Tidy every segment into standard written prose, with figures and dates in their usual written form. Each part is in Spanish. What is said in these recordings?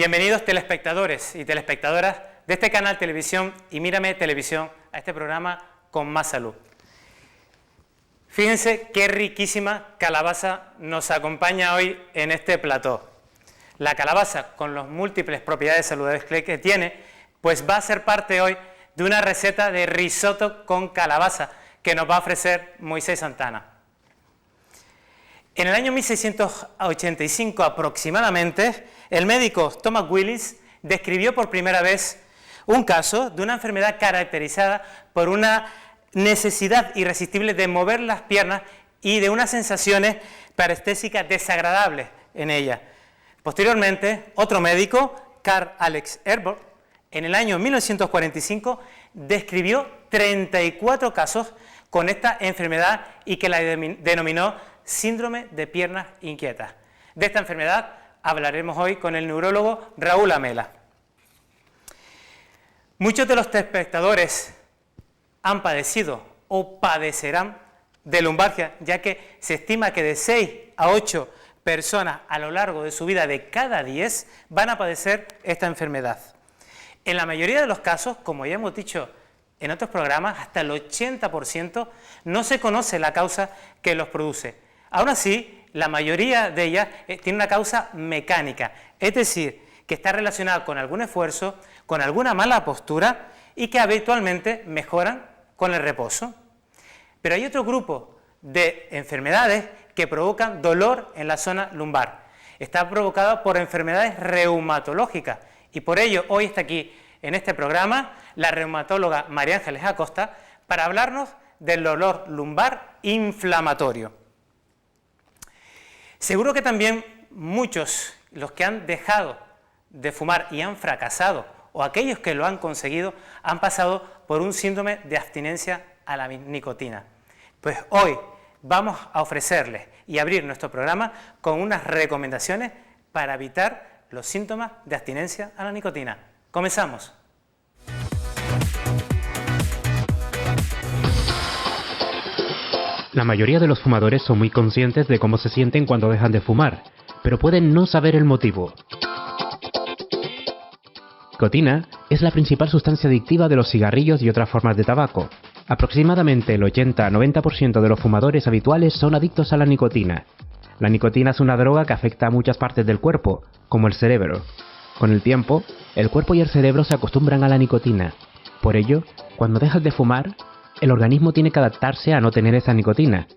Bienvenidos telespectadores y telespectadoras de este canal Televisión y Mírame Televisión a este programa Con Más Salud. Fíjense qué riquísima calabaza nos acompaña hoy en este plató. La calabaza, con las múltiples propiedades saludables que tiene, pues va a ser parte hoy de una receta de risotto con calabaza que nos va a ofrecer Moisés Santana. En el año 1685 aproximadamente, el médico Thomas Willis describió por primera vez un caso de una enfermedad caracterizada por una necesidad irresistible de mover las piernas y de unas sensaciones parestésicas desagradables en ella. Posteriormente, otro médico, Carl Alex Herbert, en el año 1945 describió 34 casos con esta enfermedad y que la denominó síndrome de piernas inquietas. De esta enfermedad hablaremos hoy con el neurólogo Raúl Amela. Muchos de los espectadores han padecido o padecerán de lumbalgia, ya que se estima que de 6 a 8 personas a lo largo de su vida de cada 10 van a padecer esta enfermedad. En la mayoría de los casos, como ya hemos dicho en otros programas, hasta el 80% no se conoce la causa que los produce. Aún así, la mayoría de ellas tiene una causa mecánica, es decir, que está relacionada con algún esfuerzo, con alguna mala postura y que habitualmente mejoran con el reposo. Pero hay otro grupo de enfermedades que provocan dolor en la zona lumbar. Está provocado por enfermedades reumatológicas y por ello hoy está aquí en este programa la reumatóloga María Ángeles Acosta para hablarnos del dolor lumbar inflamatorio. Seguro que también muchos, los que han dejado de fumar y han fracasado, o aquellos que lo han conseguido, han pasado por un síndrome de abstinencia a la nicotina. Pues hoy vamos a ofrecerles y abrir nuestro programa con unas recomendaciones para evitar los síntomas de abstinencia a la nicotina. Comenzamos. La mayoría de los fumadores son muy conscientes de cómo se sienten cuando dejan de fumar, pero pueden no saber el motivo. La nicotina es la principal sustancia adictiva de los cigarrillos y otras formas de tabaco. Aproximadamente el 80-90% de los fumadores habituales son adictos a la nicotina. La nicotina es una droga que afecta a muchas partes del cuerpo, como el cerebro. Con el tiempo, el cuerpo y el cerebro se acostumbran a la nicotina. Por ello, cuando dejas de fumar, el organismo tiene que adaptarse a no tener esa nicotina.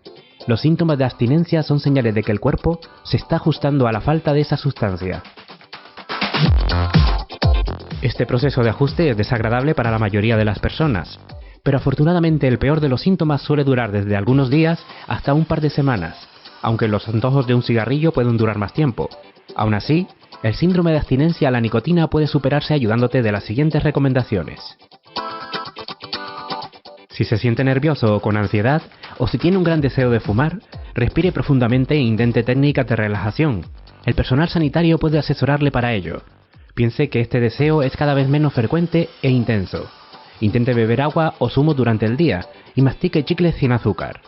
Los síntomas de abstinencia son señales de que el cuerpo se está ajustando a la falta de esa sustancia. Este proceso de ajuste es desagradable para la mayoría de las personas, pero afortunadamente el peor de los síntomas suele durar desde algunos días hasta un par de semanas, aunque los antojos de un cigarrillo pueden durar más tiempo. Aún así, el síndrome de abstinencia a la nicotina puede superarse ayudándote de las siguientes recomendaciones. Si se siente nervioso o con ansiedad, o si tiene un gran deseo de fumar, respire profundamente e intente técnicas de relajación. El personal sanitario puede asesorarle para ello. Piense que este deseo es cada vez menos frecuente e intenso. Intente beber agua o zumo durante el día y mastique chicles sin azúcar.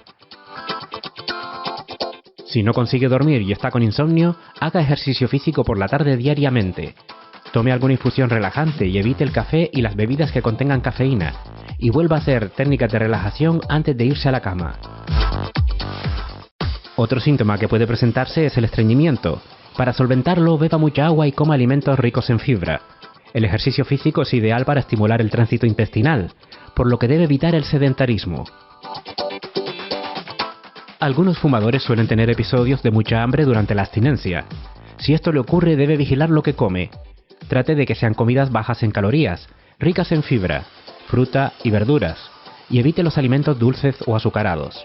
Si no consigue dormir y está con insomnio, haga ejercicio físico por la tarde diariamente. Tome alguna infusión relajante y evite el café y las bebidas que contengan cafeína. Y vuelva a hacer técnicas de relajación antes de irse a la cama. Otro síntoma que puede presentarse es el estreñimiento. Para solventarlo, beba mucha agua y coma alimentos ricos en fibra. El ejercicio físico es ideal para estimular el tránsito intestinal, por lo que debe evitar el sedentarismo. Algunos fumadores suelen tener episodios de mucha hambre durante la abstinencia. Si esto le ocurre, debe vigilar lo que come. Trate de que sean comidas bajas en calorías, ricas en fibra, fruta y verduras, y evite los alimentos dulces o azucarados,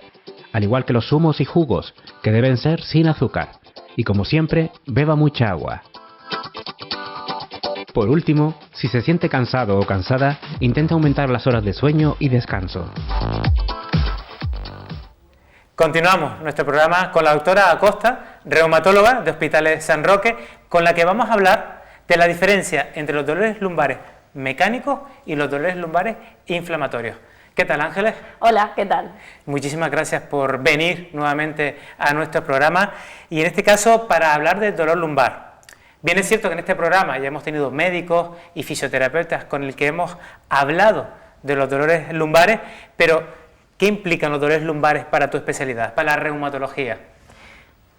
al igual que los zumos y jugos, que deben ser sin azúcar. Y como siempre, beba mucha agua. Por último, si se siente cansado o cansada, intente aumentar las horas de sueño y descanso. Continuamos nuestro programa con la doctora Acosta, reumatóloga de Hospitales San Roque, con la que vamos a hablar de la diferencia entre los dolores lumbares mecánicos y los dolores lumbares inflamatorios. ¿Qué tal, Ángeles? Hola, ¿qué tal? Muchísimas gracias por venir nuevamente a nuestro programa y en este caso para hablar del dolor lumbar. Bien es cierto que en este programa ya hemos tenido médicos y fisioterapeutas con el que hemos hablado de los dolores lumbares, pero ¿qué implican los dolores lumbares para tu especialidad, para la reumatología?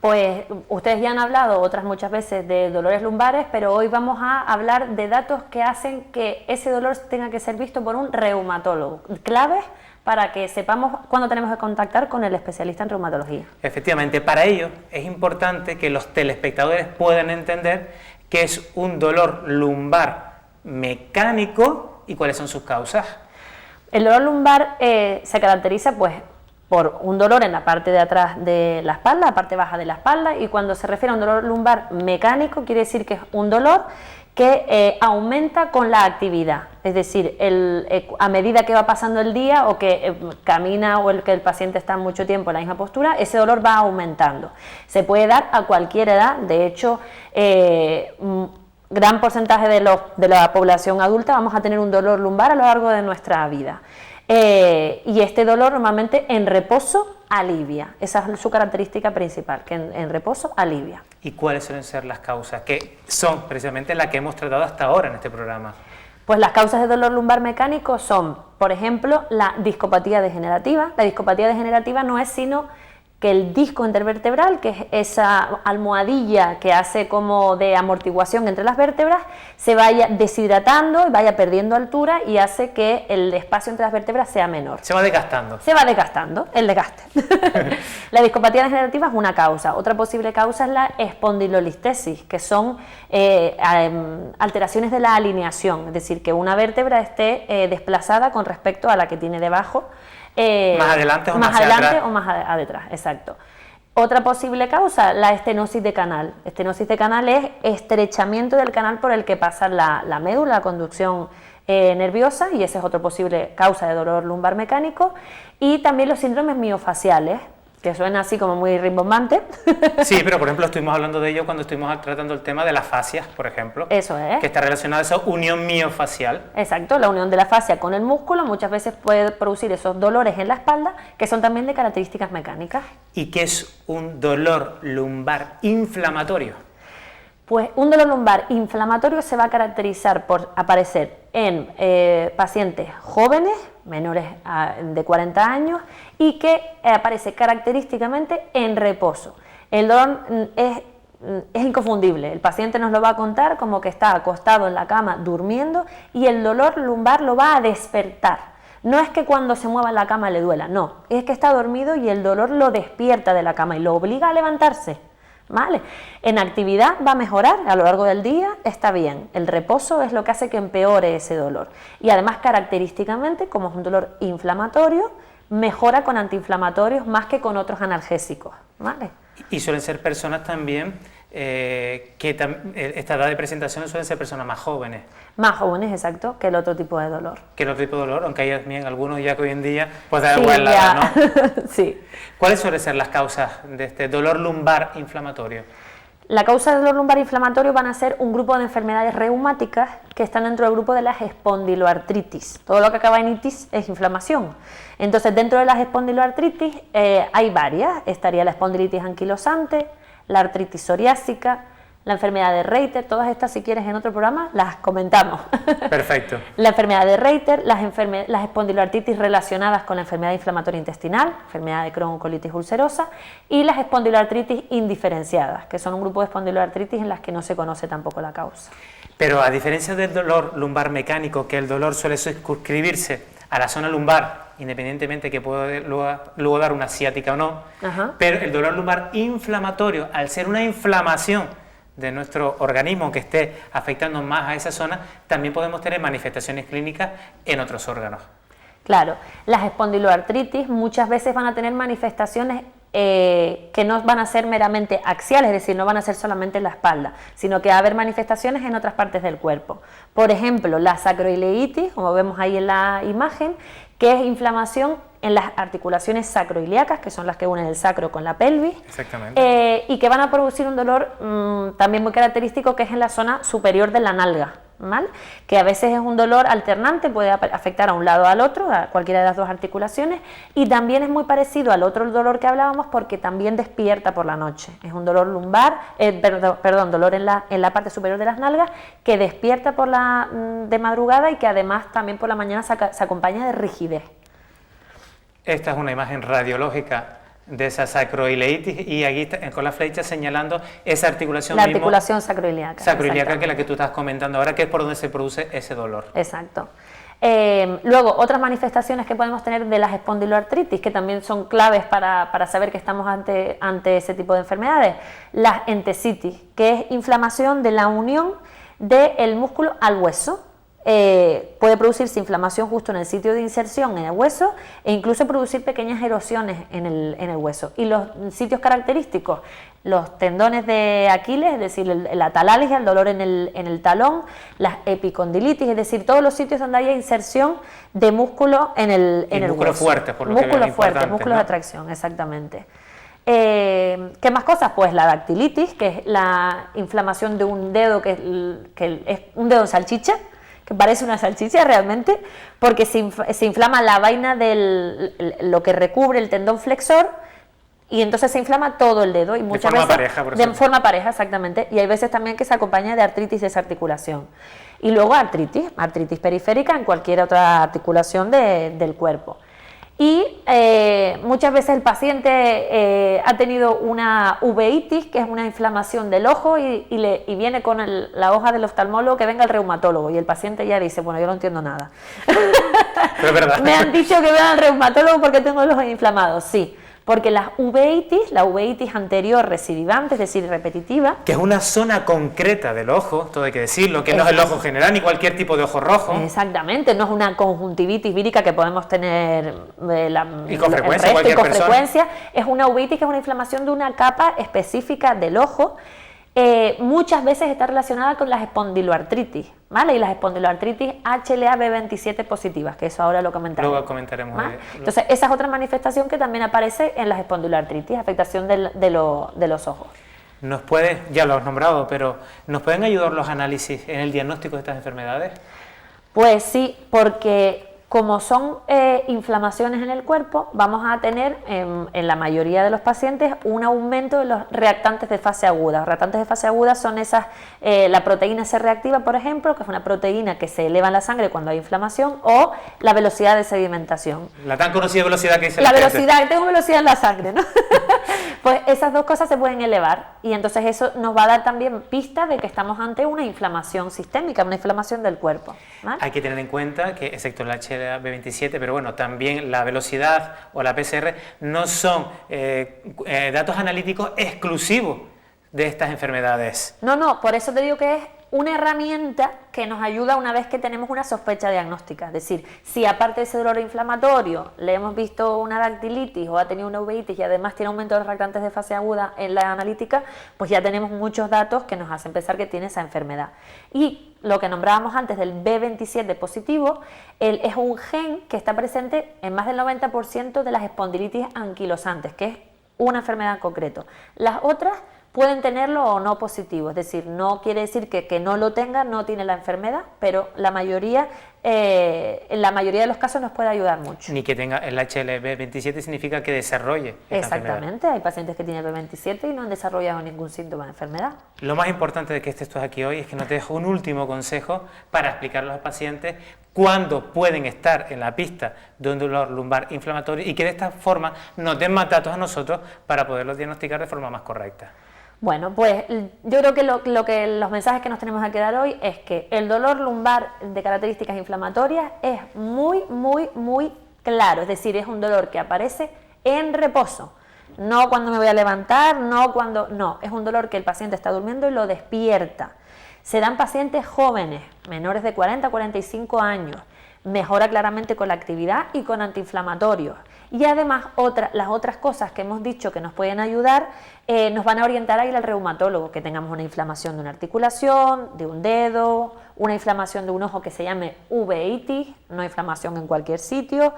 Pues ustedes ya han hablado otras muchas veces de dolores lumbares, pero hoy vamos a hablar de datos que hacen que ese dolor tenga que ser visto por un reumatólogo, claves para que sepamos cuándo tenemos que contactar con el especialista en reumatología. Efectivamente, para ello es importante que los telespectadores puedan entender qué es un dolor lumbar mecánico y cuáles son sus causas. El dolor lumbar se caracteriza pues por un dolor en la parte de atrás de la espalda, la parte baja de la espalda, y cuando se refiere a un dolor lumbar mecánico quiere decir que es un dolor que aumenta con la actividad, es decir, a medida que va pasando el día o que camina o que el paciente está mucho tiempo en la misma postura, ese dolor va aumentando. Se puede dar a cualquier edad, de hecho, gran porcentaje de la población adulta vamos a tener un dolor lumbar a lo largo de nuestra vida. Y este dolor normalmente en reposo alivia, esa es su característica principal, que en reposo alivia. ¿Y cuáles suelen ser las causas? Que son precisamente las que hemos tratado hasta ahora en este programa. Pues las causas de dolor lumbar mecánico son, por ejemplo, la discopatía degenerativa. La discopatía degenerativa no es sino que el disco intervertebral, que es esa almohadilla que hace como de amortiguación entre las vértebras, se vaya deshidratando y vaya perdiendo altura y hace que el espacio entre las vértebras sea menor. Se va desgastando. Se va desgastando, el desgaste. La discopatía degenerativa es una causa. Otra posible causa es la espondilolistesis, que son alteraciones de la alineación, es decir, que una vértebra esté desplazada con respecto a la que tiene debajo. Más adelante o más hacia adelante atrás. o más detrás, exacto. Otra posible causa, la estenosis de canal. Estenosis de canal es estrechamiento del canal por el que pasa la médula, la conducción nerviosa, y esa es otra posible causa de dolor lumbar mecánico. Y también los síndromes miofaciales, que suena así como muy rimbombante. Sí, pero por ejemplo estuvimos hablando de ello cuando estuvimos tratando el tema de las fascias, por ejemplo. Eso es. Que está relacionada a esa unión miofacial. Exacto, la unión de la fascia con el músculo muchas veces puede producir esos dolores en la espalda, que son también de características mecánicas. ¿Y qué es un dolor lumbar inflamatorio? Pues un dolor lumbar inflamatorio se va a caracterizar por aparecer en pacientes jóvenes, menores de 40 años, y que aparece característicamente en reposo. El dolor es inconfundible, el paciente nos lo va a contar como que está acostado en la cama durmiendo y el dolor lumbar lo va a despertar. No es que cuando se mueva en la cama le duela, no, es que está dormido y el dolor lo despierta de la cama y lo obliga a levantarse. ¿Vale? En actividad va a mejorar a lo largo del día, está bien. El reposo es lo que hace que empeore ese dolor. Y además, característicamente, como es un dolor inflamatorio, mejora con antiinflamatorios más que con otros analgésicos. ¿Vale? Y suelen ser personas también esta edad de presentación suelen ser personas más jóvenes. Más jóvenes, exacto, que el otro tipo de dolor. Que el otro tipo de dolor, aunque hay también algunos ya que hoy en día pues da Sí, igual la edad, ¿no? Sí. ¿Cuáles suelen ser las causas de este dolor lumbar inflamatorio? La causa del dolor lumbar inflamatorio van a ser un grupo de enfermedades reumáticas que están dentro del grupo de las espondiloartritis. Todo lo que acaba en itis es inflamación. Entonces, dentro de las espondiloartritis hay varias. Estaría la espondilitis anquilosante, la artritis psoriásica, la enfermedad de Reiter. Todas estas, si quieres, en otro programa las comentamos. Perfecto. La enfermedad de Reiter, las espondiloartritis relacionadas con la enfermedad inflamatoria intestinal, enfermedad de Crohn, colitis ulcerosa, y las espondiloartritis indiferenciadas, que son un grupo de espondiloartritis en las que no se conoce tampoco la causa. Pero a diferencia del dolor lumbar mecánico, que el dolor suele circunscribirse a la zona lumbar, independientemente que pueda luego dar una ciática o no, Ajá. pero el dolor lumbar inflamatorio, al ser una inflamación de nuestro organismo que esté afectando más a esa zona, también podemos tener manifestaciones clínicas en otros órganos. Claro, las espondiloartritis muchas veces van a tener manifestaciones que no van a ser meramente axiales, es decir, no van a ser solamente en la espalda, sino que va a haber manifestaciones en otras partes del cuerpo. Por ejemplo, la sacroileitis, como vemos ahí en la imagen, que es inflamación en las articulaciones sacroiliacas, que son las que unen el sacro con la pelvis. Exactamente. Y que van a producir un dolor también muy característico, que es en la zona superior de la nalga, ¿vale? Que a veces es un dolor alternante, puede afectar a un lado o al otro, a cualquiera de las dos articulaciones, y también es muy parecido al otro dolor que hablábamos, porque también despierta por la noche. Es un dolor lumbar, dolor en la parte superior de las nalgas, que despierta de madrugada y que además también por la mañana se acompaña de rigidez. Esta es una imagen radiológica de esa sacroileitis, y aquí con la flecha señalando esa articulación La articulación sacroiliaca. Sacroiliaca, que es la que tú estás comentando ahora, que es por donde se produce ese dolor. Exacto. Luego, otras manifestaciones que podemos tener de las espondiloartritis, que también son claves para saber que estamos ante ese tipo de enfermedades. Las entesitis, que es inflamación de la unión del músculo al hueso. Puede producirse inflamación justo en el sitio de inserción en el hueso, e incluso producir pequeñas erosiones en el hueso. Y los sitios característicos, los tendones de Aquiles, es decir, la talalgia, el dolor en el talón, las epicondilitis, es decir, todos los sitios donde haya inserción de músculo en el músculos hueso. Fuertes, por lo que músculos fuertes, ¿no? músculos de atracción, exactamente. ¿Qué más cosas? Pues la dactilitis, que es la inflamación de un dedo, que es un dedo en salchicha, que parece una salchicha realmente, porque se inflama la vaina lo que recubre el tendón flexor, y entonces se inflama todo el dedo, y muchas veces de forma pareja, exactamente, y hay veces también que se acompaña de artritis de esa articulación. Y luego artritis periférica en cualquier otra articulación del cuerpo. Y muchas veces el paciente ha tenido una uveitis, que es una inflamación del ojo, y viene con la hoja del oftalmólogo, que venga el reumatólogo, y el paciente ya dice, bueno, yo no entiendo nada. Pero es verdad. Me han dicho que vean al reumatólogo porque tengo los ojos inflamados. Sí, porque la uveitis anterior recidivante, es decir, repetitiva, que es una zona concreta del ojo, todo hay que decirlo, que no es el ojo general ni cualquier tipo de ojo rojo. Exactamente, no es una conjuntivitis vírica que podemos tener y con frecuencia, es una uveitis, que es una inflamación de una capa específica del ojo. Muchas veces está relacionada con las espondiloartritis, ¿vale? Y las espondiloartritis HLA-B27 positivas, que eso ahora lo comentaremos. Luego comentaremos. Entonces, esa es otra manifestación que también aparece en las espondiloartritis, afectación de los ojos. ¿Nos puede, ya lo has nombrado, pero ¿nos pueden ayudar los análisis en el diagnóstico de estas enfermedades? Pues sí, porque como son inflamaciones en el cuerpo, vamos a tener en la mayoría de los pacientes un aumento de los reactantes de fase aguda. Los reactantes de fase aguda son la proteína C reactiva, por ejemplo, que es una proteína que se eleva en la sangre cuando hay inflamación, o la velocidad de sedimentación. La tan conocida velocidad que dice la velocidad, tengo velocidad en la sangre, ¿no? Pues esas dos cosas se pueden elevar, y entonces eso nos va a dar también pista de que estamos ante una inflamación sistémica, una inflamación del cuerpo, ¿vale? Hay que tener en cuenta que, excepto la HLA-B27, pero bueno, también la velocidad o la PCR no son datos analíticos exclusivos de estas enfermedades. No, por eso te digo que es una herramienta que nos ayuda una vez que tenemos una sospecha diagnóstica. Es decir, si aparte de ese dolor inflamatorio le hemos visto una dactilitis o ha tenido una uveitis y además tiene aumento de los reactantes de fase aguda en la analítica, pues ya tenemos muchos datos que nos hacen pensar que tiene esa enfermedad. Y lo que nombrábamos antes del B27 positivo, es un gen que está presente en más del 90% de las espondilitis anquilosantes, que es una enfermedad en concreto. Las otras pueden tenerlo o no positivo, es decir, no quiere decir que no lo tenga, no tiene la enfermedad, pero en la mayoría de los casos nos puede ayudar mucho. Ni que tenga el HLA-B27 significa que desarrolle esta Exactamente, enfermedad. Hay pacientes que tienen B27 y no han desarrollado ningún síntoma de enfermedad. Lo más importante de que estés aquí hoy es que nos dejo un último consejo para explicarle a los pacientes cuándo pueden estar en la pista de un dolor lumbar inflamatorio, y que de esta forma nos den más datos a nosotros para poderlos diagnosticar de forma más correcta. Bueno, pues yo creo que los mensajes que nos tenemos que dar hoy es que el dolor lumbar de características inflamatorias es muy, muy, muy claro. Es decir, es un dolor que aparece en reposo, no cuando me voy a levantar, no, es un dolor que el paciente está durmiendo y lo despierta. Se dan pacientes jóvenes, menores de 40 a 45 años, mejora claramente con la actividad y con antiinflamatorios. Y además las otras cosas que hemos dicho que nos pueden ayudar, nos van a orientar a ir al reumatólogo, que tengamos una inflamación de una articulación, de un dedo, una inflamación de un ojo que se llame uveitis, no inflamación en cualquier sitio,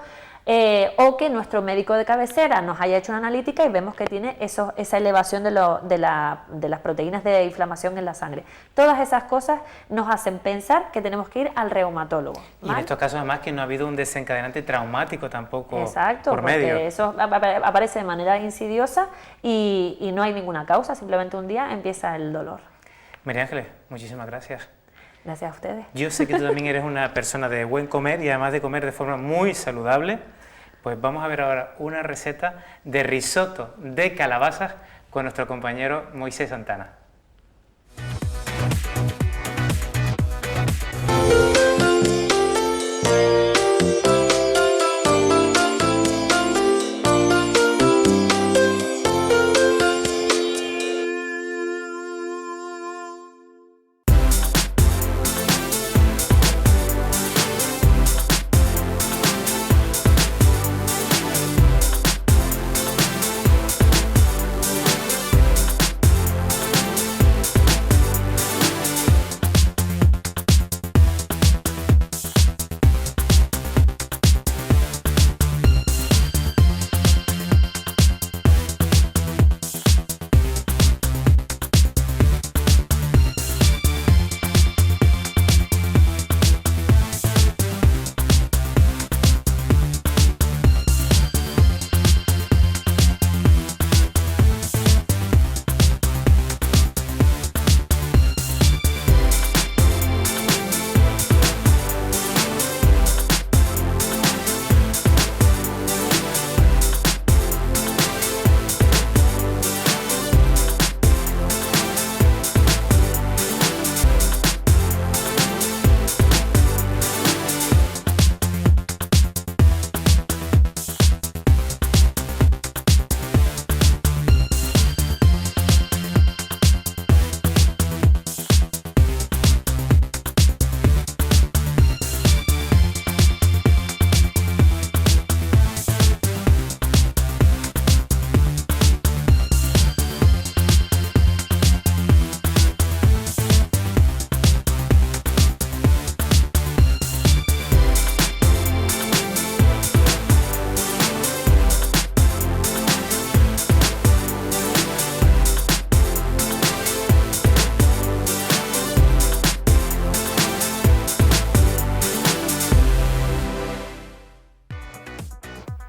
o que nuestro médico de cabecera nos haya hecho una analítica y vemos que tiene esa elevación de las proteínas de inflamación en la sangre. Todas esas cosas nos hacen pensar que tenemos que ir al reumatólogo. Y en estos casos además que no ha habido un desencadenante traumático tampoco. Exacto, por medio. porque eso aparece de manera insidiosa y no hay ninguna causa, simplemente un día empieza el dolor. María Ángeles, muchísimas gracias. Gracias a ustedes. Yo sé que tú también eres una persona de buen comer y además de comer de forma muy saludable. Pues vamos a ver ahora una receta de risotto de calabazas con nuestro compañero Moisés Santana.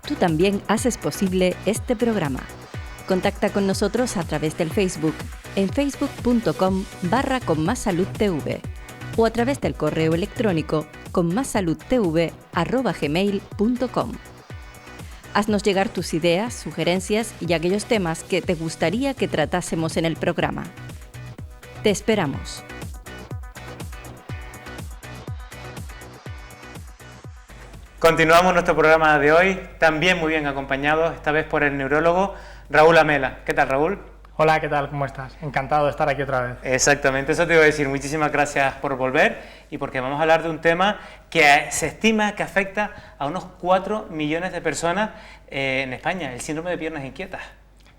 Tú también haces posible este programa. Contacta con nosotros a través del Facebook, en facebook.com/conmassaludtv o a través del correo electrónico conmassaludtv@gmail.com. Haznos llegar tus ideas, sugerencias y aquellos temas que te gustaría que tratásemos en el programa. Te esperamos. Continuamos nuestro programa de hoy, también muy bien acompañados, esta vez por el neurólogo Raúl Amela. ¿Qué tal, Raúl? Hola, ¿qué tal? ¿Cómo estás? Encantado de estar aquí otra vez. Exactamente, eso te iba a decir. Muchísimas gracias por volver y porque vamos a hablar de un tema que se estima que afecta a unos 4 millones de personas en España, el síndrome de piernas inquietas.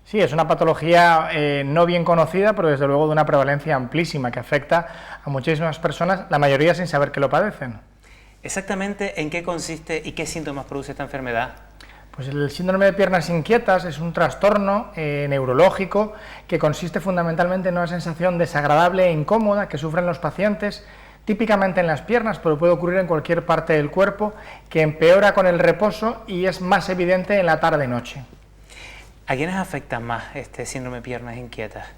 Sí, es una patología no bien conocida, pero desde luego de una prevalencia amplísima que afecta a muchísimas personas, la mayoría sin saber que lo padecen. Exactamente, ¿en qué consiste y qué síntomas produce esta enfermedad? Pues el síndrome de piernas inquietas es un trastorno neurológico que consiste fundamentalmente en una sensación desagradable e incómoda que sufren los pacientes, típicamente en las piernas, pero puede ocurrir en cualquier parte del cuerpo, que empeora con el reposo y es más evidente en la tarde-noche. ¿A quiénes afecta más este síndrome de piernas inquietas?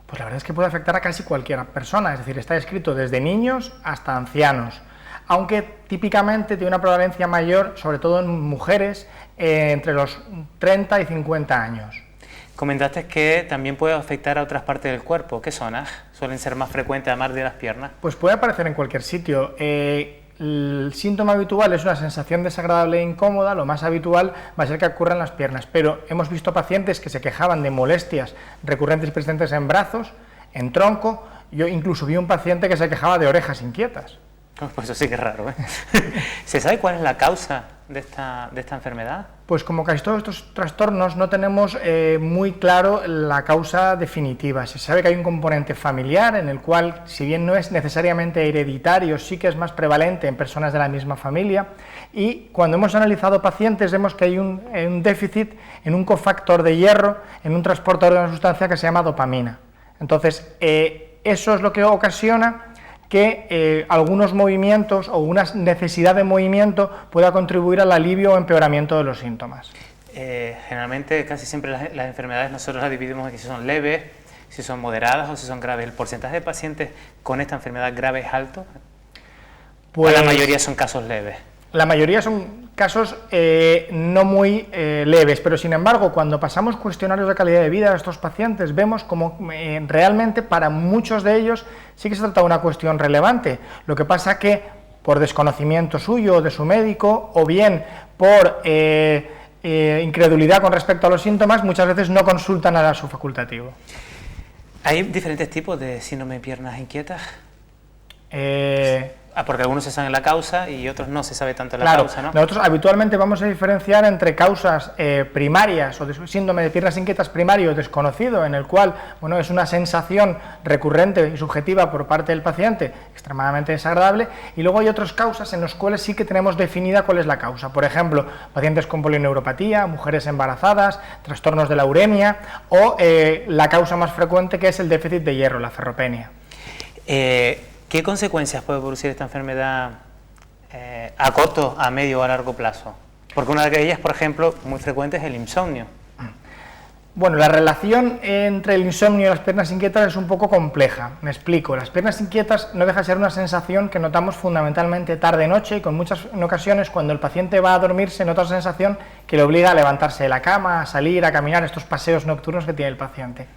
Pues la verdad es que puede afectar a casi cualquier persona, es decir, está descrito desde niños hasta ancianos, aunque típicamente tiene una prevalencia mayor, sobre todo en mujeres, entre los 30 y 50 años. Comentaste que también puede afectar a otras partes del cuerpo. ¿Qué zonas suelen ser más frecuentes además de las piernas? Pues puede aparecer en cualquier sitio. El síntoma habitual es una sensación desagradable e incómoda, lo más habitual va a ser que ocurra en las piernas, pero hemos visto pacientes que se quejaban de molestias recurrentes y persistentes en brazos, en tronco. Yo incluso vi un paciente que se quejaba de orejas inquietas. Pues eso sí que es raro, ¿eh? ¿Se sabe cuál es la causa de esta enfermedad? Pues como casi todos estos trastornos no tenemos muy claro la causa definitiva. Se sabe que hay un componente familiar en el cual, si bien no es necesariamente hereditario, sí que es más prevalente en personas de la misma familia, y cuando hemos analizado pacientes vemos que hay un déficit en un cofactor de hierro, en un transportador de una sustancia que se llama dopamina. Entonces, eso es lo que ocasiona que algunos movimientos o una necesidad de movimiento pueda contribuir al alivio o empeoramiento de los síntomas. Generalmente, casi siempre las enfermedades nosotros las dividimos en si son leves, si son moderadas o si son graves. ¿El porcentaje de pacientes con esta enfermedad grave es alto? Pues la mayoría son casos leves. La mayoría son casos no muy leves, pero sin embargo, cuando pasamos cuestionarios de calidad de vida a estos pacientes, vemos como realmente para muchos de ellos sí que se trata de una cuestión relevante. Lo que pasa que por desconocimiento suyo o de su médico, o bien por incredulidad con respecto a los síntomas, muchas veces no consultan a su facultativo. ¿Hay diferentes tipos de síndrome de piernas inquietas? Porque algunos se saben la causa y otros no se sabe tanto la causa, ¿no? Nosotros habitualmente vamos a diferenciar entre causas primarias o de síndrome de piernas inquietas primario desconocido, en el cual, bueno, es una sensación recurrente y subjetiva por parte del paciente, extremadamente desagradable, y luego hay otras causas en las cuales sí que tenemos definida cuál es la causa. Por ejemplo, pacientes con polineuropatía, mujeres embarazadas, trastornos de la uremia o la causa más frecuente, que es el déficit de hierro, la ferropenia. ¿Qué consecuencias puede producir esta enfermedad a corto, a medio o a largo plazo? Porque una de ellas, por ejemplo, muy frecuente es el insomnio. Bueno, la relación entre el insomnio y las piernas inquietas es un poco compleja. Me explico. Las piernas inquietas no deja de ser una sensación que notamos fundamentalmente tarde-noche, y con muchas ocasiones cuando el paciente va a dormir se nota esa sensación que le obliga a levantarse de la cama, a salir, a caminar, estos paseos nocturnos que tiene el paciente.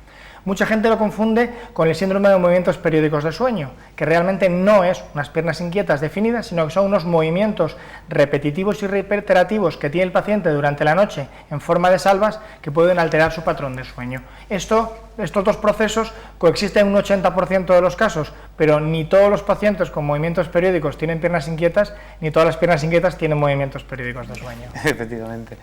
Mucha gente lo confunde con el síndrome de movimientos periódicos de sueño, que realmente no es unas piernas inquietas definidas, sino que son unos movimientos repetitivos y reiterativos que tiene el paciente durante la noche en forma de salvas que pueden alterar su patrón de sueño. Estos dos procesos coexisten en un 80% de los casos, pero ni todos los pacientes con movimientos periódicos tienen piernas inquietas, ni todas las piernas inquietas tienen movimientos periódicos de sueño. Efectivamente.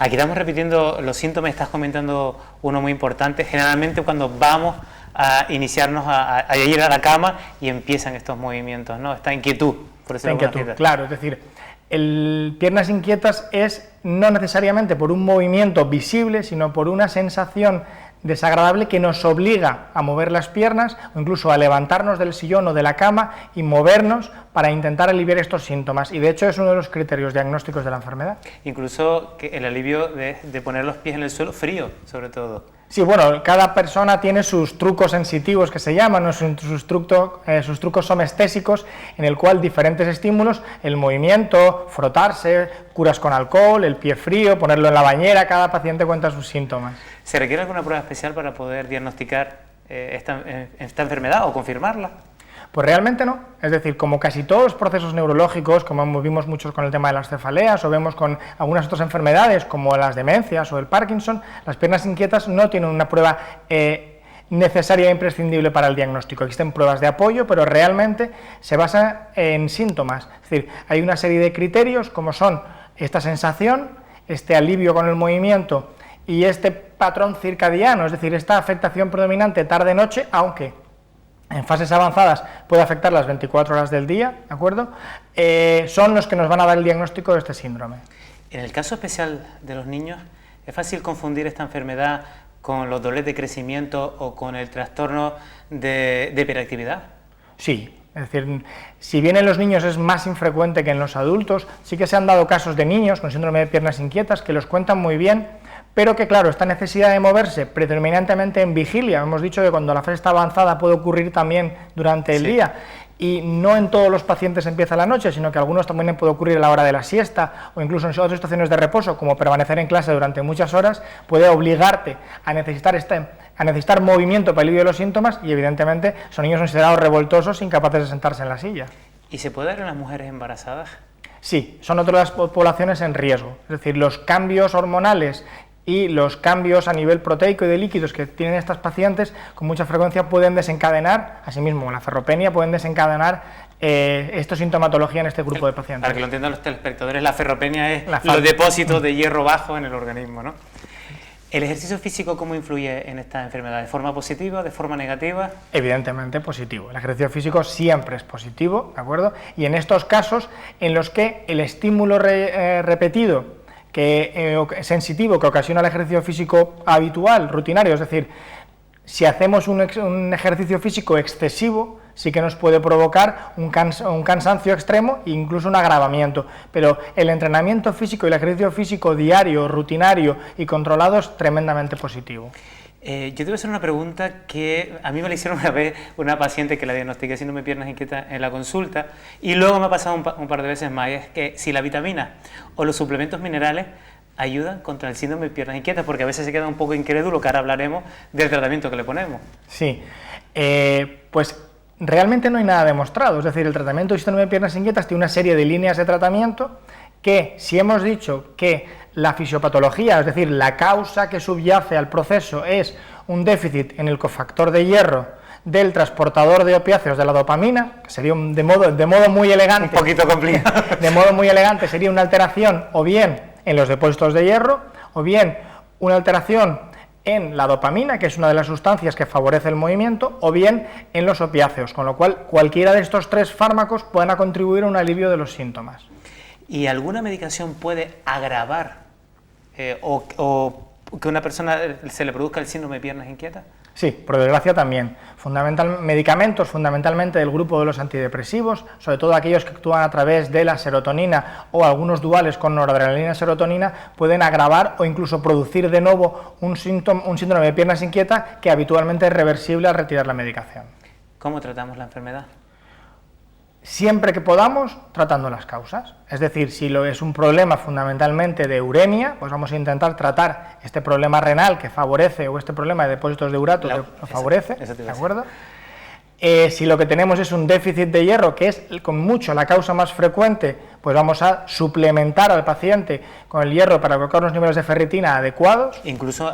Aquí estamos repitiendo los síntomas, estás comentando uno muy importante. Generalmente cuando vamos a iniciarnos a ir a la cama y empiezan estos movimientos, ¿no? Esta inquietud, por eso. Esta inquietud, claro, es decir, piernas inquietas es no necesariamente por un movimiento visible, sino por una sensación desagradable que nos obliga a mover las piernas o incluso a levantarnos del sillón o de la cama y movernos para intentar aliviar estos síntomas, y de hecho es uno de los criterios diagnósticos de la enfermedad. Incluso que el alivio de poner los pies en el suelo frío, sobre todo. Sí, bueno, cada persona tiene sus trucos sensitivos que se llaman, ¿no? sus trucos somestésicos, en el cual diferentes estímulos, el movimiento, frotarse, curas con alcohol, el pie frío, ponerlo en la bañera, cada paciente cuenta sus síntomas. ¿Se requiere alguna prueba especial para poder diagnosticar esta enfermedad o confirmarla? Pues realmente no, es decir, como casi todos los procesos neurológicos, como vimos muchos con el tema de las cefaleas o vemos con algunas otras enfermedades como las demencias o el Parkinson, las piernas inquietas no tienen una prueba necesaria e imprescindible para el diagnóstico. Existen pruebas de apoyo, pero realmente se basa en síntomas, es decir, hay una serie de criterios como son esta sensación, este alivio con el movimiento y este patrón circadiano, es decir, esta afectación predominante tarde-noche, aunque en fases avanzadas puede afectar las 24 horas del día, ¿de acuerdo? Son los que nos van a dar el diagnóstico de este síndrome. En el caso especial de los niños, ¿es fácil confundir esta enfermedad con los dolores de crecimiento o con el trastorno de hiperactividad? Sí, es decir, si bien en los niños es más infrecuente que en los adultos, sí que se han dado casos de niños con síndrome de piernas inquietas que los cuentan muy bien, pero que claro, esta necesidad de moverse predominantemente en vigilia, hemos dicho que cuando la fase está avanzada puede ocurrir también durante el día, y no en todos los pacientes empieza la noche, sino que algunos también puede ocurrir a la hora de la siesta o incluso en otras situaciones de reposo, como permanecer en clase durante muchas horas, puede obligarte a necesitar movimiento para alivio de los síntomas, y evidentemente son niños considerados revoltosos, incapaces de sentarse en la silla. ¿Y se puede dar en las mujeres embarazadas? Sí, son otras poblaciones en riesgo, es decir, los cambios hormonales y los cambios a nivel proteico y de líquidos que tienen estas pacientes con mucha frecuencia pueden desencadenar, asimismo la ferropenia, pueden desencadenar esta sintomatología en este grupo de pacientes. Para que lo entiendan los telespectadores, la ferropenia es los depósitos de hierro bajo en el organismo, ¿no? ¿El ejercicio físico cómo influye en esta enfermedad? ¿De forma positiva, de forma negativa? Evidentemente positivo. El ejercicio físico siempre es positivo, ¿de acuerdo? Y en estos casos en los que el estímulo repetido, sensitivo, que ocasiona el ejercicio físico habitual, rutinario, es decir, si hacemos un ejercicio físico excesivo, sí que nos puede provocar un cansancio extremo e incluso un agravamiento, pero el entrenamiento físico y el ejercicio físico diario, rutinario y controlado es tremendamente positivo. Yo te voy a hacer una pregunta que a mí me la hicieron una vez una paciente que la diagnostiqué síndrome de piernas inquietas en la consulta, y luego me ha pasado un par de veces más, y es que si la vitamina o los suplementos minerales ayudan contra el síndrome de piernas inquietas, porque a veces se queda un poco incrédulo, que ahora hablaremos del tratamiento que le ponemos. Sí, pues realmente no hay nada demostrado, es decir, el tratamiento de síndrome de piernas inquietas tiene una serie de líneas de tratamiento que, si hemos dicho que la fisiopatología, es decir, la causa que subyace al proceso es un déficit en el cofactor de hierro del transportador de opiáceos de la dopamina, que sería de modo muy elegante, un poquito complicado, de modo muy elegante sería una alteración o bien en los depósitos de hierro, o bien una alteración en la dopamina, que es una de las sustancias que favorece el movimiento, o bien en los opiáceos, con lo cual cualquiera de estos tres fármacos pueden contribuir a un alivio de los síntomas. ¿Y alguna medicación puede agravar o que una persona se le produzca el síndrome de piernas inquietas? Sí, por desgracia también. Medicamentos fundamentalmente del grupo de los antidepresivos, sobre todo aquellos que actúan a través de la serotonina o algunos duales con noradrenalina y serotonina, pueden agravar o incluso producir de nuevo un síndrome de piernas inquietas que habitualmente es reversible al retirar la medicación. ¿Cómo tratamos la enfermedad? Siempre que podamos, tratando las causas. Es decir, si es un problema fundamentalmente de uremia, pues vamos a intentar tratar este problema renal que favorece, o este problema de depósitos de urato que lo favorece, ¿de acuerdo? Si lo que tenemos es un déficit de hierro, que es con mucho la causa más frecuente, pues vamos a suplementar al paciente con el hierro para colocar unos niveles de ferritina adecuados. Incluso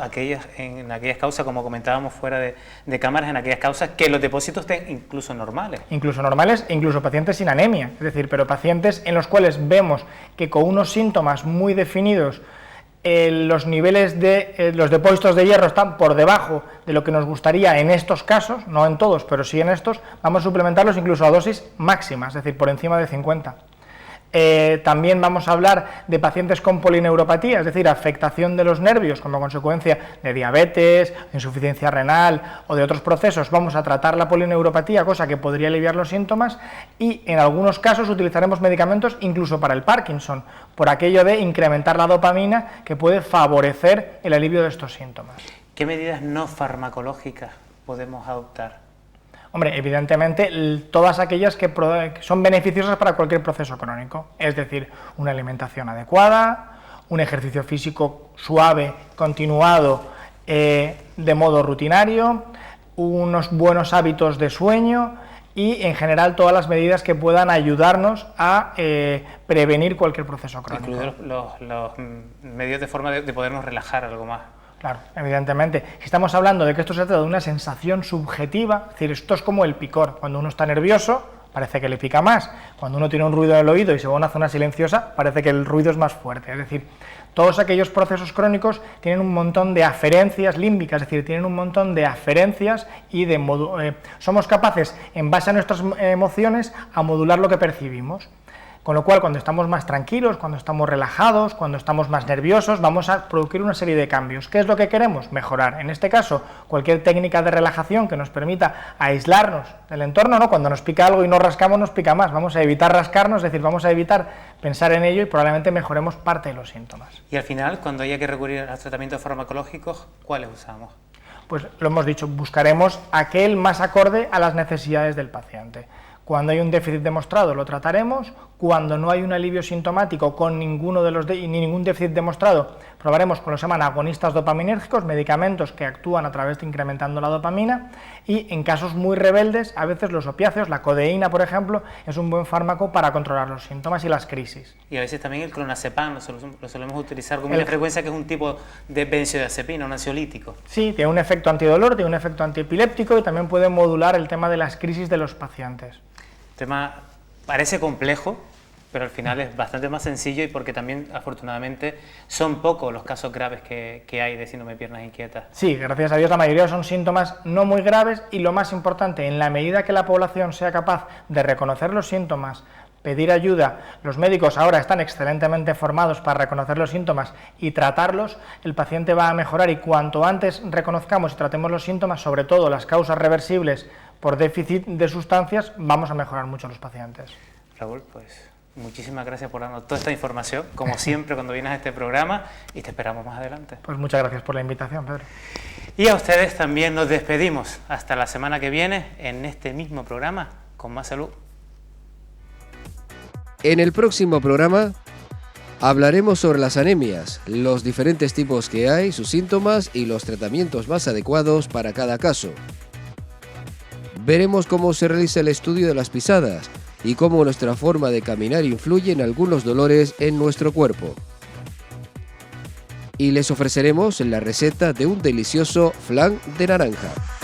en aquellas causas, como comentábamos fuera de cámaras, en aquellas causas que los depósitos estén incluso normales. Incluso normales, incluso pacientes sin anemia, es decir, pero pacientes en los cuales vemos que con unos síntomas muy definidos los niveles de los depósitos de hierro están por debajo de lo que nos gustaría en estos casos, no en todos, pero sí en estos, vamos a suplementarlos incluso a dosis máximas, es decir, por encima de 50. También vamos a hablar de pacientes con polineuropatía, es decir, afectación de los nervios como consecuencia de diabetes, insuficiencia renal o de otros procesos. Vamos a tratar la polineuropatía, cosa que podría aliviar los síntomas, y en algunos casos utilizaremos medicamentos incluso para el Parkinson, por aquello de incrementar la dopamina que puede favorecer el alivio de estos síntomas. ¿Qué medidas no farmacológicas podemos adoptar? Hombre, evidentemente todas aquellas que son beneficiosas para cualquier proceso crónico, es decir, una alimentación adecuada, un ejercicio físico suave, continuado, de modo rutinario, unos buenos hábitos de sueño y, en general, todas las medidas que puedan ayudarnos a prevenir cualquier proceso crónico. Incluir los medios de forma de podernos relajar algo más. Claro, evidentemente. Si estamos hablando de que esto se trata de una sensación subjetiva, es decir, esto es como el picor. Cuando uno está nervioso, parece que le pica más. Cuando uno tiene un ruido en el oído y se va a una zona silenciosa, parece que el ruido es más fuerte. Es decir, todos aquellos procesos crónicos tienen un montón de aferencias límbicas, es decir, tienen un montón de aferencias y somos capaces, en base a nuestras emociones, a modular lo que percibimos. Con lo cual, cuando estamos más tranquilos, cuando estamos relajados, cuando estamos más nerviosos, vamos a producir una serie de cambios. ¿Qué es lo que queremos? Mejorar. En este caso, cualquier técnica de relajación que nos permita aislarnos del entorno, ¿no? Cuando nos pica algo y no rascamos, nos pica más. Vamos a evitar rascarnos, es decir, vamos a evitar pensar en ello y probablemente mejoremos parte de los síntomas. Y al final, cuando haya que recurrir a los tratamientos farmacológicos, ¿cuáles usamos? Pues lo hemos dicho, buscaremos aquel más acorde a las necesidades del paciente. Cuando hay un déficit demostrado lo trataremos, cuando no hay un alivio sintomático con ninguno de los ni ningún déficit demostrado, probaremos con lo que se llaman agonistas dopaminérgicos, medicamentos que actúan a través de incrementando la dopamina, y en casos muy rebeldes, a veces los opiáceos, la codeína por ejemplo, es un buen fármaco para controlar los síntomas y las crisis. Y a veces también el clonazepam lo solemos utilizar con una frecuencia, que es un tipo de benzodiazepina, un ansiolítico. Sí, tiene un efecto antidolor, tiene un efecto antiepiléptico y también puede modular el tema de las crisis de los pacientes. Tema parece complejo, pero al final es bastante más sencillo y porque también, afortunadamente, son pocos los casos graves que hay de síndrome de piernas inquietas. Sí, gracias a Dios la mayoría son síntomas no muy graves y lo más importante, en la medida que la población sea capaz de reconocer los síntomas, pedir ayuda, los médicos ahora están excelentemente formados para reconocer los síntomas y tratarlos, el paciente va a mejorar y cuanto antes reconozcamos y tratemos los síntomas, sobre todo las causas reversibles por déficit de sustancias, vamos a mejorar mucho los pacientes. Raúl, pues muchísimas gracias por darnos toda esta información, como siempre cuando vienes a este programa, y te esperamos más adelante. Pues muchas gracias por la invitación, Pedro. Y a ustedes también nos despedimos. Hasta la semana que viene en este mismo programa, con más salud. En el próximo programa hablaremos sobre las anemias, los diferentes tipos que hay, sus síntomas y los tratamientos más adecuados para cada caso. Veremos cómo se realiza el estudio de las pisadas y cómo nuestra forma de caminar influye en algunos dolores en nuestro cuerpo. Y les ofreceremos la receta de un delicioso flan de naranja.